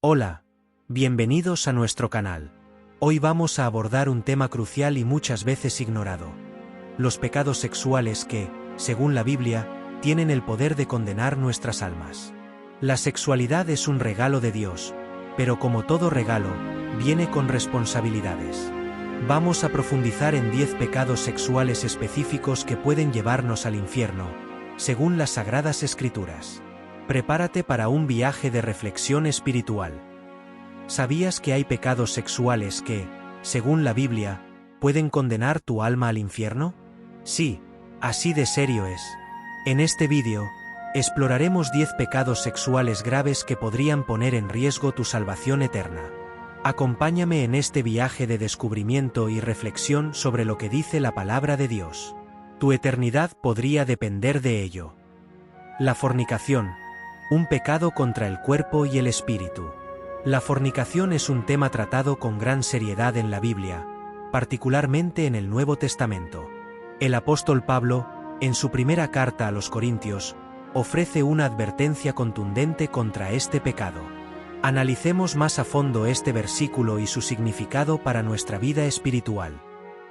Hola, bienvenidos a nuestro canal. Hoy vamos a abordar un tema crucial y muchas veces ignorado. Los pecados sexuales que, según la Biblia, tienen el poder de condenar nuestras almas. La sexualidad es un regalo de Dios, pero como todo regalo, viene con responsabilidades. Vamos a profundizar en 10 pecados sexuales específicos que pueden llevarnos al infierno, según las Sagradas Escrituras. Prepárate para un viaje de reflexión espiritual. ¿Sabías que hay pecados sexuales que, según la Biblia, pueden condenar tu alma al infierno? Sí, así de serio es. En este vídeo, exploraremos 10 pecados sexuales graves que podrían poner en riesgo tu salvación eterna. Acompáñame en este viaje de descubrimiento y reflexión sobre lo que dice la palabra de Dios. Tu eternidad podría depender de ello. La fornicación. Un pecado contra el cuerpo y el espíritu. La fornicación es un tema tratado con gran seriedad en la Biblia, particularmente en el Nuevo Testamento. El apóstol Pablo, en su primera carta a los Corintios, ofrece una advertencia contundente contra este pecado. Analicemos más a fondo este versículo y su significado para nuestra vida espiritual.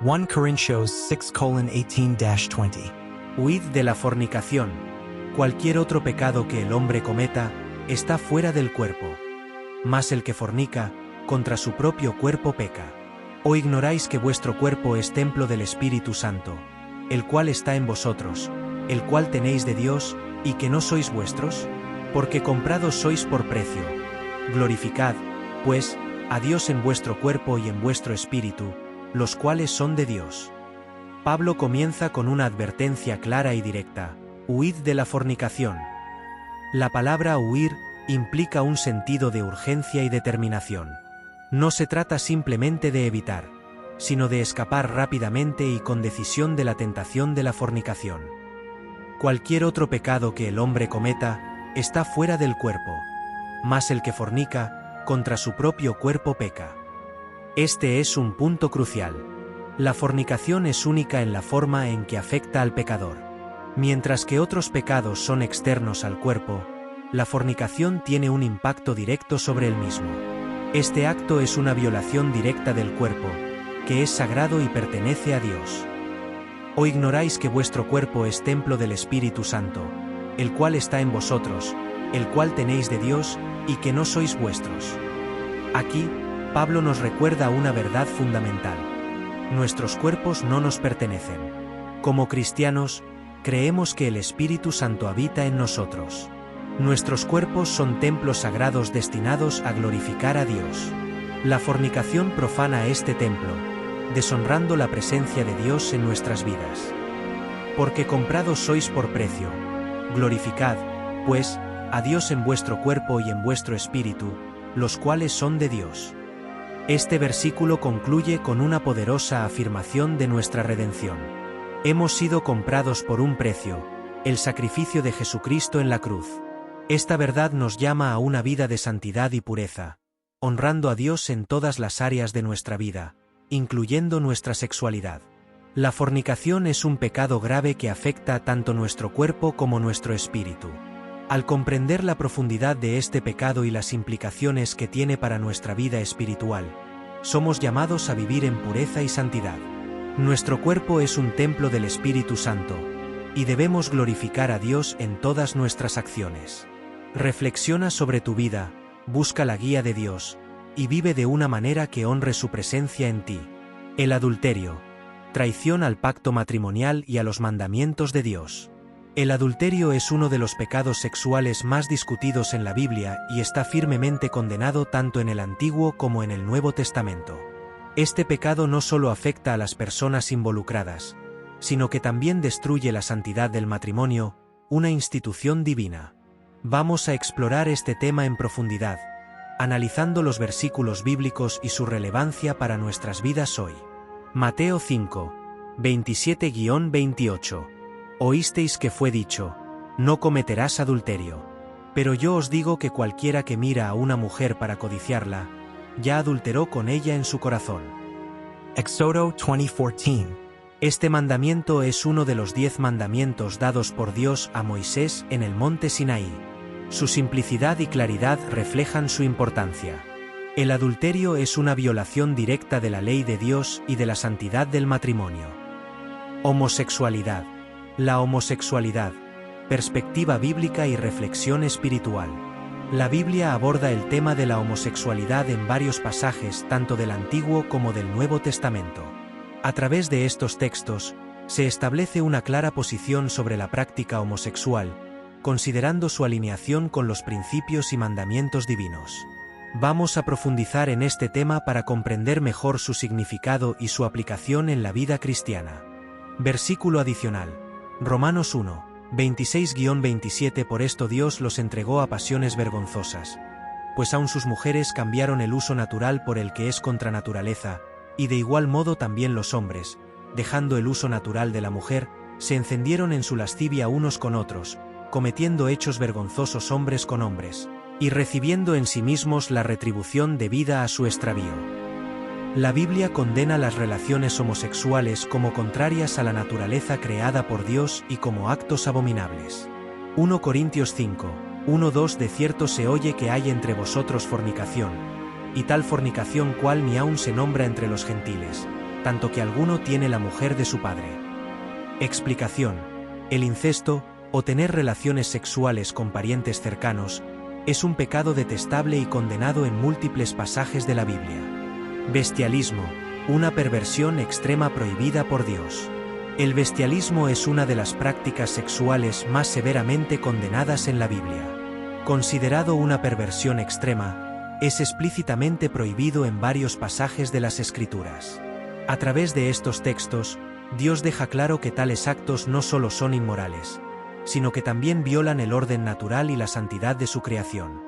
1 Corinthians 6:18-20. Huid de la fornicación. Cualquier otro pecado que el hombre cometa, está fuera del cuerpo. Mas el que fornica, contra su propio cuerpo peca. ¿O ignoráis que vuestro cuerpo es templo del Espíritu Santo, el cual está en vosotros, el cual tenéis de Dios, y que no sois vuestros? Porque comprados sois por precio. Glorificad, pues, a Dios en vuestro cuerpo y en vuestro espíritu, los cuales son de Dios. Pablo comienza con una advertencia clara y directa: huid de la fornicación. La palabra huir implica un sentido de urgencia y determinación. No se trata simplemente de evitar, sino de escapar rápidamente y con decisión de la tentación de la fornicación. Cualquier otro pecado que el hombre cometa, está fuera del cuerpo. Mas el que fornica, contra su propio cuerpo peca. Este es un punto crucial. La fornicación es única en la forma en que afecta al pecador. Mientras que otros pecados son externos al cuerpo, la fornicación tiene un impacto directo sobre él mismo. Este acto es una violación directa del cuerpo, que es sagrado y pertenece a Dios. ¿O ignoráis que vuestro cuerpo es templo del Espíritu Santo, el cual está en vosotros, el cual tenéis de Dios, y que no sois vuestros? Aquí, Pablo nos recuerda una verdad fundamental. Nuestros cuerpos no nos pertenecen. Como cristianos, creemos que el Espíritu Santo habita en nosotros. Nuestros cuerpos son templos sagrados destinados a glorificar a Dios. La fornicación profana este templo, deshonrando la presencia de Dios en nuestras vidas. Porque comprados sois por precio. Glorificad, pues, a Dios en vuestro cuerpo y en vuestro espíritu, los cuales son de Dios. Este versículo concluye con una poderosa afirmación de nuestra redención. Hemos sido comprados por un precio, el sacrificio de Jesucristo en la cruz. Esta verdad nos llama a una vida de santidad y pureza, honrando a Dios en todas las áreas de nuestra vida, incluyendo nuestra sexualidad. La fornicación es un pecado grave que afecta tanto nuestro cuerpo como nuestro espíritu. Al comprender la profundidad de este pecado y las implicaciones que tiene para nuestra vida espiritual, somos llamados a vivir en pureza y santidad. Nuestro cuerpo es un templo del Espíritu Santo, y debemos glorificar a Dios en todas nuestras acciones. Reflexiona sobre tu vida, busca la guía de Dios, y vive de una manera que honre su presencia en ti. El adulterio. Traición al pacto matrimonial y a los mandamientos de Dios. El adulterio es uno de los pecados sexuales más discutidos en la Biblia y está firmemente condenado tanto en el Antiguo como en el Nuevo Testamento. Este pecado no solo afecta a las personas involucradas, sino que también destruye la santidad del matrimonio, una institución divina. Vamos a explorar este tema en profundidad, analizando los versículos bíblicos y su relevancia para nuestras vidas hoy. Mateo 5, 27-28. Oísteis que fue dicho: no cometerás adulterio. Pero yo os digo que cualquiera que mira a una mujer para codiciarla, ya adulteró con ella en su corazón. Éxodo 20:14. Este mandamiento es uno de los 10 mandamientos dados por Dios a Moisés en el monte Sinaí. Su simplicidad y claridad reflejan su importancia. El adulterio es una violación directa de la ley de Dios y de la santidad del matrimonio. Homosexualidad. La homosexualidad. Perspectiva bíblica y reflexión espiritual. La Biblia aborda el tema de la homosexualidad en varios pasajes tanto del Antiguo como del Nuevo Testamento. A través de estos textos, se establece una clara posición sobre la práctica homosexual, considerando su alineación con los principios y mandamientos divinos. Vamos a profundizar en este tema para comprender mejor su significado y su aplicación en la vida cristiana. Versículo adicional. Romanos 1, 26-27. Por esto Dios los entregó a pasiones vergonzosas, pues aun sus mujeres cambiaron el uso natural por el que es contra naturaleza, y de igual modo también los hombres, dejando el uso natural de la mujer, se encendieron en su lascivia unos con otros, cometiendo hechos vergonzosos hombres con hombres, y recibiendo en sí mismos la retribución debida a su extravío. La Biblia condena las relaciones homosexuales como contrarias a la naturaleza creada por Dios y como actos abominables. 1 Corintios 5, 1-2. De cierto se oye que hay entre vosotros fornicación, y tal fornicación cual ni aun se nombra entre los gentiles, tanto que alguno tiene la mujer de su padre. Explicación. El incesto, o tener relaciones sexuales con parientes cercanos, es un pecado detestable y condenado en múltiples pasajes de la Biblia. Bestialismo, una perversión extrema prohibida por Dios. El bestialismo es una de las prácticas sexuales más severamente condenadas en la Biblia. Considerado una perversión extrema, es explícitamente prohibido en varios pasajes de las Escrituras. A través de estos textos, Dios deja claro que tales actos no solo son inmorales, sino que también violan el orden natural y la santidad de su creación.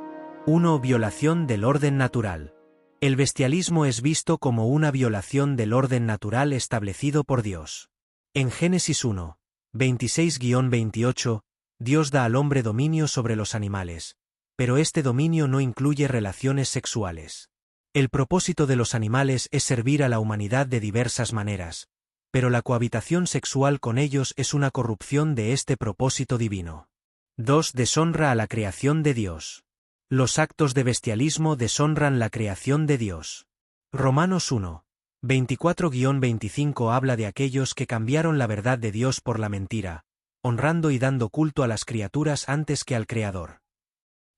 1. Violación del orden natural. El bestialismo es visto como una violación del orden natural establecido por Dios. En Génesis 1, 26-28, Dios da al hombre dominio sobre los animales, pero este dominio no incluye relaciones sexuales. El propósito de los animales es servir a la humanidad de diversas maneras, pero la cohabitación sexual con ellos es una corrupción de este propósito divino. 2. Deshonra a la creación de Dios. Los actos de bestialismo deshonran la creación de Dios. Romanos 1, 24-25 habla de aquellos que cambiaron la verdad de Dios por la mentira, honrando y dando culto a las criaturas antes que al Creador.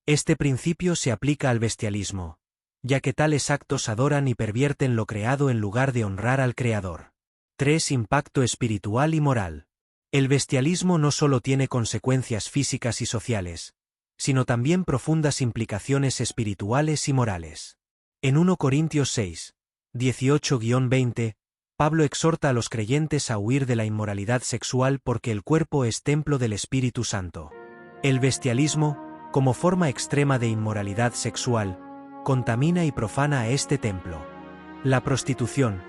Este principio se aplica al bestialismo, ya que tales actos adoran y pervierten lo creado en lugar de honrar al Creador. 3. Impacto espiritual y moral. El bestialismo no solo tiene consecuencias físicas y sociales, sino también profundas implicaciones espirituales y morales. En 1 Corintios 6, 18-20, Pablo exhorta a los creyentes a huir de la inmoralidad sexual porque el cuerpo es templo del Espíritu Santo. El bestialismo, como forma extrema de inmoralidad sexual, contamina y profana a este templo. La prostitución,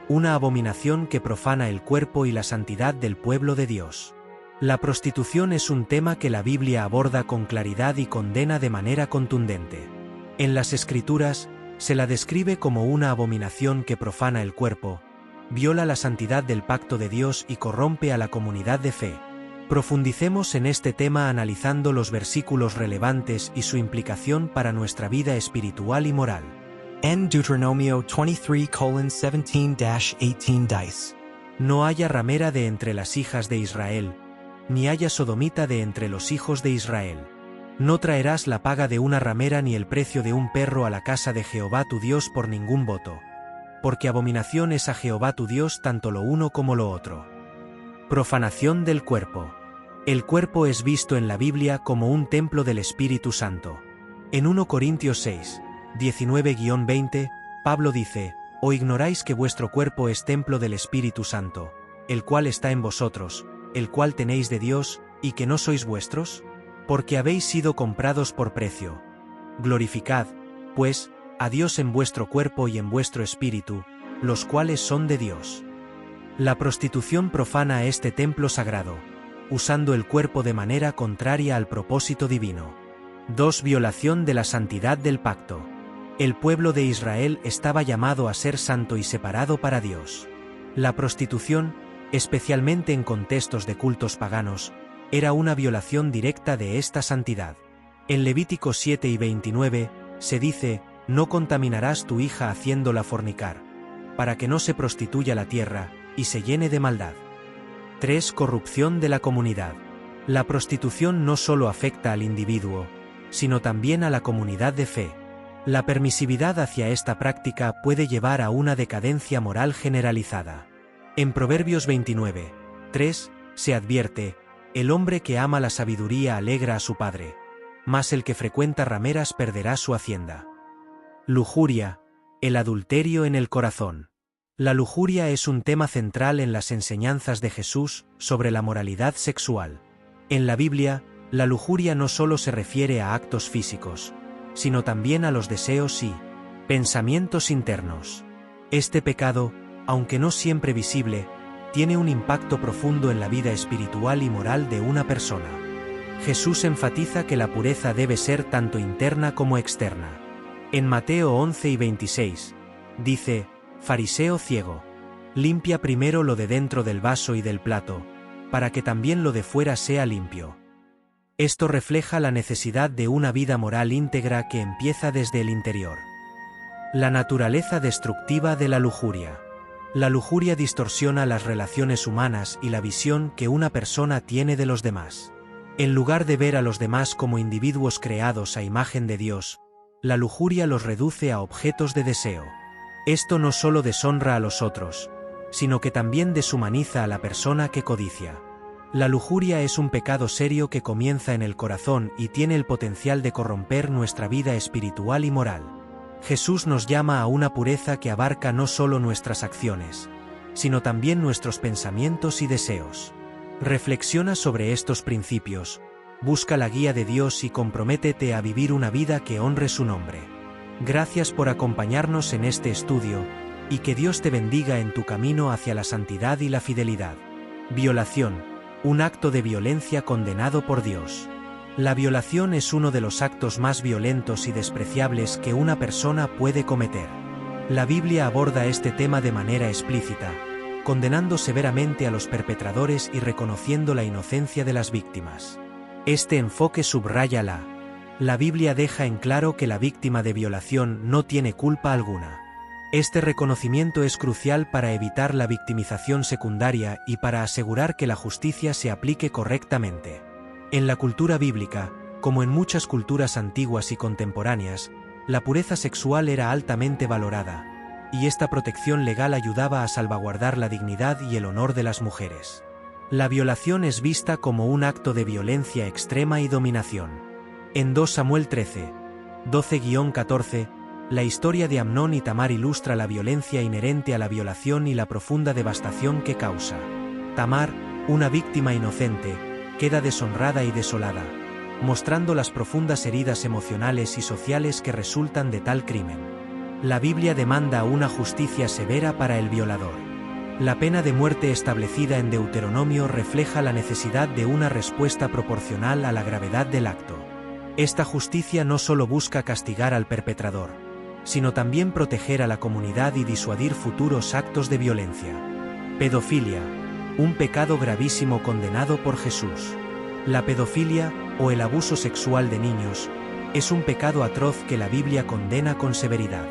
una abominación que profana el cuerpo y la santidad del pueblo de Dios. La prostitución es un tema que la Biblia aborda con claridad y condena de manera contundente. En las Escrituras, se la describe como una abominación que profana el cuerpo, viola la santidad del pacto de Dios y corrompe a la comunidad de fe. Profundicemos en este tema analizando los versículos relevantes y su implicación para nuestra vida espiritual y moral. En Deuteronomio 23:17-18 No haya ramera de entre las hijas de Israel, ni haya sodomita de entre los hijos de Israel. No traerás la paga de una ramera ni el precio de un perro a la casa de Jehová tu Dios por ningún voto, porque abominación es a Jehová tu Dios tanto lo uno como lo otro. Profanación del cuerpo. El cuerpo es visto en la Biblia como un templo del Espíritu Santo. En 1 Corintios 6, 19-20, Pablo dice: ¿O ignoráis que vuestro cuerpo es templo del Espíritu Santo, el cual está en vosotros, el cual tenéis de Dios, y que no sois vuestros? Porque habéis sido comprados por precio. Glorificad, pues, a Dios en vuestro cuerpo y en vuestro espíritu, los cuales son de Dios. La prostitución profana este templo sagrado, usando el cuerpo de manera contraria al propósito divino. 2. Violación de la santidad del pacto. El pueblo de Israel estaba llamado a ser santo y separado para Dios. La prostitución, especialmente en contextos de cultos paganos, era una violación directa de esta santidad. En Levítico 7 y 29, se dice, no contaminarás tu hija haciéndola fornicar, para que no se prostituya la tierra, y se llene de maldad. 3. Corrupción de la comunidad. La prostitución no solo afecta al individuo, sino también a la comunidad de fe. La permisividad hacia esta práctica puede llevar a una decadencia moral generalizada. En Proverbios 29, 3, se advierte, el hombre que ama la sabiduría alegra a su padre, mas el que frecuenta rameras perderá su hacienda. Lujuria, el adulterio en el corazón. La lujuria es un tema central en las enseñanzas de Jesús sobre la moralidad sexual. En la Biblia, la lujuria no solo se refiere a actos físicos, sino también a los deseos y pensamientos internos. Este pecado, aunque no siempre visible, tiene un impacto profundo en la vida espiritual y moral de una persona. Jesús enfatiza que la pureza debe ser tanto interna como externa. En Mateo 11 y 26, dice, Fariseo ciego, limpia primero lo de dentro del vaso y del plato, para que también lo de fuera sea limpio. Esto refleja la necesidad de una vida moral íntegra que empieza desde el interior. La naturaleza destructiva de la lujuria. La lujuria distorsiona las relaciones humanas y la visión que una persona tiene de los demás. En lugar de ver a los demás como individuos creados a imagen de Dios, la lujuria los reduce a objetos de deseo. Esto no solo deshonra a los otros, sino que también deshumaniza a la persona que codicia. La lujuria es un pecado serio que comienza en el corazón y tiene el potencial de corromper nuestra vida espiritual y moral. Jesús nos llama a una pureza que abarca no solo nuestras acciones, sino también nuestros pensamientos y deseos. Reflexiona sobre estos principios, busca la guía de Dios y comprométete a vivir una vida que honre su nombre. Gracias por acompañarnos en este estudio, y que Dios te bendiga en tu camino hacia la santidad y la fidelidad. Violación. Un acto de violencia condenado por Dios. La violación es uno de los actos más violentos y despreciables que una persona puede cometer. La Biblia aborda este tema de manera explícita, condenando severamente a los perpetradores y reconociendo la inocencia de las víctimas. Este enfoque subraya la Biblia deja en claro que la víctima de violación no tiene culpa alguna. Este reconocimiento es crucial para evitar la victimización secundaria y para asegurar que la justicia se aplique correctamente. En la cultura bíblica, como en muchas culturas antiguas y contemporáneas, la pureza sexual era altamente valorada, y esta protección legal ayudaba a salvaguardar la dignidad y el honor de las mujeres. La violación es vista como un acto de violencia extrema y dominación. En 2 Samuel 13, 12-14, la historia de Amnón y Tamar ilustra la violencia inherente a la violación y la profunda devastación que causa. Tamar, una víctima inocente, queda deshonrada y desolada, mostrando las profundas heridas emocionales y sociales que resultan de tal crimen. La Biblia demanda una justicia severa para el violador. La pena de muerte establecida en Deuteronomio refleja la necesidad de una respuesta proporcional a la gravedad del acto. Esta justicia no solo busca castigar al perpetrador, sino también proteger a la comunidad y disuadir futuros actos de violencia. Pedofilia, un pecado gravísimo condenado por Jesús. La pedofilia, o el abuso sexual de niños, es un pecado atroz que la Biblia condena con severidad.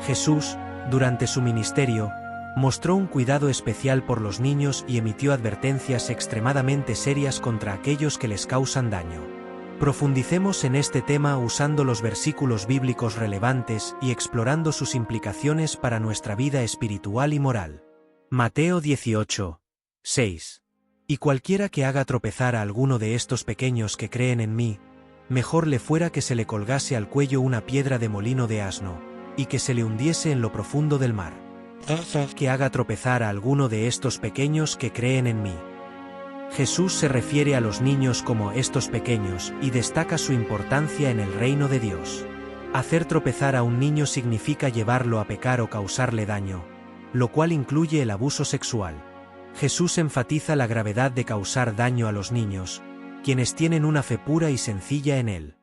Jesús, durante su ministerio, mostró un cuidado especial por los niños y emitió advertencias extremadamente serias contra aquellos que les causan daño. Profundicemos en este tema usando los versículos bíblicos relevantes y explorando sus implicaciones para nuestra vida espiritual y moral. Mateo 18, 6. Y cualquiera que haga tropezar a alguno de estos pequeños que creen en mí, mejor le fuera que se le colgase al cuello una piedra de molino de asno, y que se le hundiese en lo profundo del mar. Que haga tropezar a alguno de estos pequeños que creen en mí. Jesús se refiere a los niños como estos pequeños y destaca su importancia en el reino de Dios. Hacer tropezar a un niño significa llevarlo a pecar o causarle daño, lo cual incluye el abuso sexual. Jesús enfatiza la gravedad de causar daño a los niños, quienes tienen una fe pura y sencilla en él.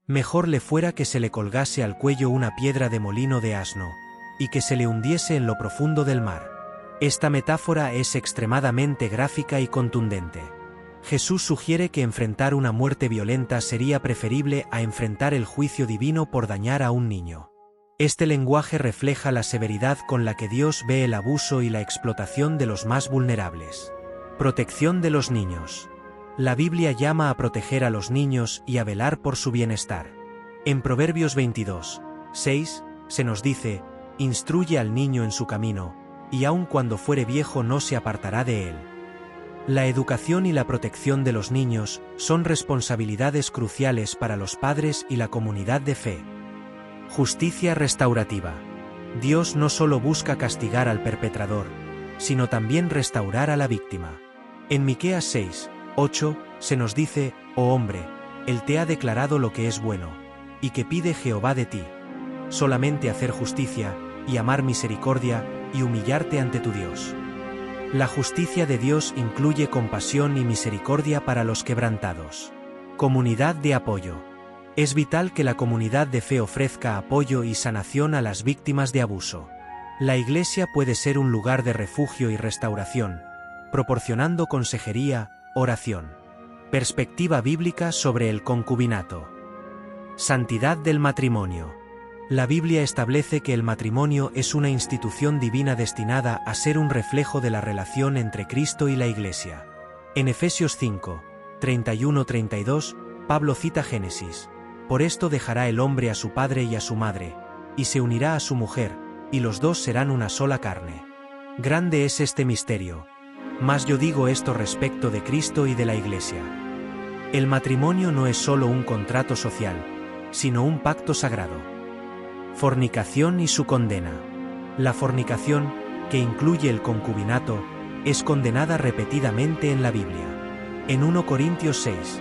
Mejor le fuera que se le colgase al cuello una piedra de molino de asno, y que se le hundiese en lo profundo del mar. Esta metáfora es extremadamente gráfica y contundente. Jesús sugiere que enfrentar una muerte violenta sería preferible a enfrentar el juicio divino por dañar a un niño. Este lenguaje refleja la severidad con la que Dios ve el abuso y la explotación de los más vulnerables. Protección de los niños. La Biblia llama a proteger a los niños y a velar por su bienestar. En Proverbios 22, 6, se nos dice: instruye al niño en su camino, y aun cuando fuere viejo no se apartará de él. La educación y la protección de los niños son responsabilidades cruciales para los padres y la comunidad de fe. Justicia restaurativa. Dios no solo busca castigar al perpetrador, sino también restaurar a la víctima. En Miqueas 6, 8, se nos dice: oh hombre, Él te ha declarado lo que es bueno, y que pide Jehová de ti, solamente hacer justicia, y amar misericordia, y humillarte ante tu Dios. La justicia de Dios incluye compasión y misericordia para los quebrantados. Comunidad de apoyo. Es vital que la comunidad de fe ofrezca apoyo y sanación a las víctimas de abuso. La Iglesia puede ser un lugar de refugio y restauración, proporcionando consejería, oración. Perspectiva bíblica sobre el concubinato. Santidad del matrimonio. La Biblia establece que el matrimonio es una institución divina destinada a ser un reflejo de la relación entre Cristo y la Iglesia. En Efesios 5, 31-32, Pablo cita Génesis: por esto dejará el hombre a su padre y a su madre, y se unirá a su mujer, y los dos serán una sola carne. Grande es este misterio. Mas yo digo esto respecto de Cristo y de la Iglesia. El matrimonio no es solo un contrato social, sino un pacto sagrado. Fornicación y su condena. La fornicación, que incluye el concubinato, es condenada repetidamente en la Biblia. En 1 Corintios 6,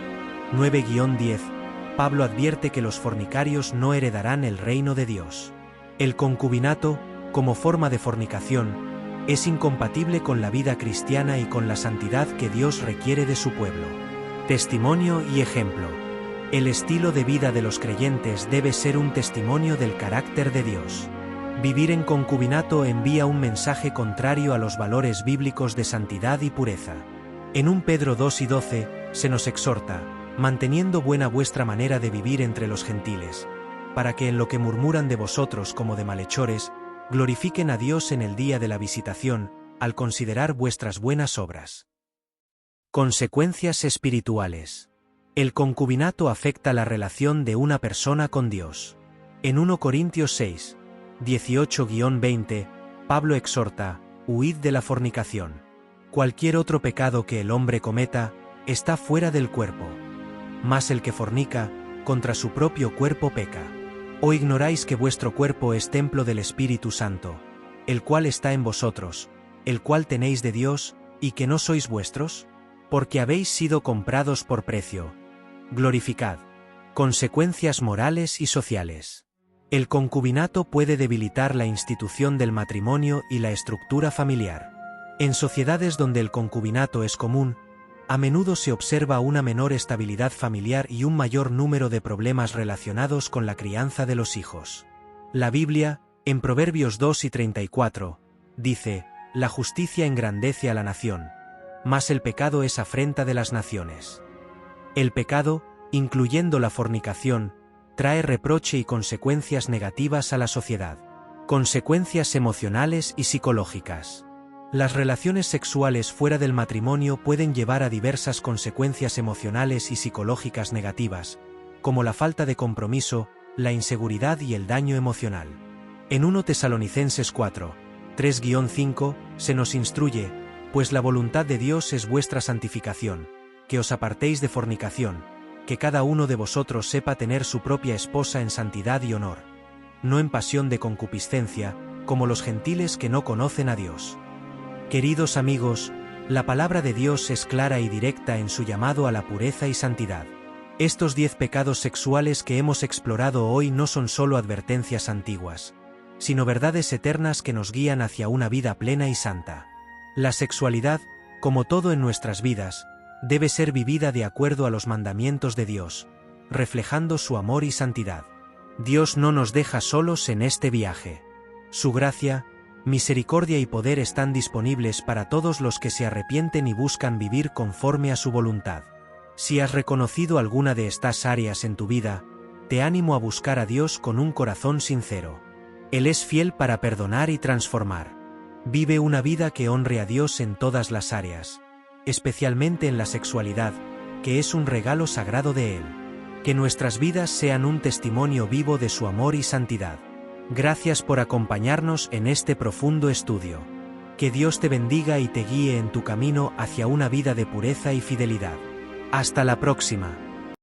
9-10, Pablo advierte que los fornicarios no heredarán el reino de Dios. El concubinato, como forma de fornicación, es incompatible con la vida cristiana y con la santidad que Dios requiere de su pueblo. Testimonio y ejemplo. El estilo de vida de los creyentes debe ser un testimonio del carácter de Dios. Vivir en concubinato envía un mensaje contrario a los valores bíblicos de santidad y pureza. En 1 Pedro 2:12, se nos exhorta: manteniendo buena vuestra manera de vivir entre los gentiles, para que en lo que murmuran de vosotros como de malhechores, glorifiquen a Dios en el día de la visitación, al considerar vuestras buenas obras. Consecuencias espirituales. El concubinato afecta la relación de una persona con Dios. En 1 Corintios 6, 18-20, Pablo exhorta: huid de la fornicación. Cualquier otro pecado que el hombre cometa, está fuera del cuerpo. Mas el que fornica, contra su propio cuerpo peca. ¿O ignoráis que vuestro cuerpo es templo del Espíritu Santo, el cual está en vosotros, el cual tenéis de Dios, y que no sois vuestros? Porque habéis sido comprados por precio. Glorificad. Consecuencias morales y sociales. El concubinato puede debilitar la institución del matrimonio y la estructura familiar. En sociedades donde el concubinato es común, a menudo se observa una menor estabilidad familiar y un mayor número de problemas relacionados con la crianza de los hijos. La Biblia, en Proverbios 2:34, dice: la justicia engrandece a la nación, mas el pecado es afrenta de las naciones. El pecado, incluyendo la fornicación, trae reproche y consecuencias negativas a la sociedad. Consecuencias emocionales y psicológicas. Las relaciones sexuales fuera del matrimonio pueden llevar a diversas consecuencias emocionales y psicológicas negativas, como la falta de compromiso, la inseguridad y el daño emocional. En 1 Tesalonicenses 4, 3-5, se nos instruye: pues la voluntad de Dios es vuestra santificación, que os apartéis de fornicación, que cada uno de vosotros sepa tener su propia esposa en santidad y honor, no en pasión de concupiscencia, como los gentiles que no conocen a Dios. Queridos amigos, la palabra de Dios es clara y directa en su llamado a la pureza y santidad. Estos 10 pecados sexuales que hemos explorado hoy no son solo advertencias antiguas, sino verdades eternas que nos guían hacia una vida plena y santa. La sexualidad, como todo en nuestras vidas, debe ser vivida de acuerdo a los mandamientos de Dios, reflejando su amor y santidad. Dios no nos deja solos en este viaje. Su gracia, Misericordia y poder están disponibles para todos los que se arrepienten y buscan vivir conforme a su voluntad. Si has reconocido alguna de estas áreas en tu vida, te animo a buscar a Dios con un corazón sincero. Él es fiel para perdonar y transformar. Vive una vida que honre a Dios en todas las áreas, especialmente en la sexualidad, que es un regalo sagrado de Él. Que nuestras vidas sean un testimonio vivo de su amor y santidad. Gracias por acompañarnos en este profundo estudio. Que Dios te bendiga y te guíe en tu camino hacia una vida de pureza y fidelidad. Hasta la próxima.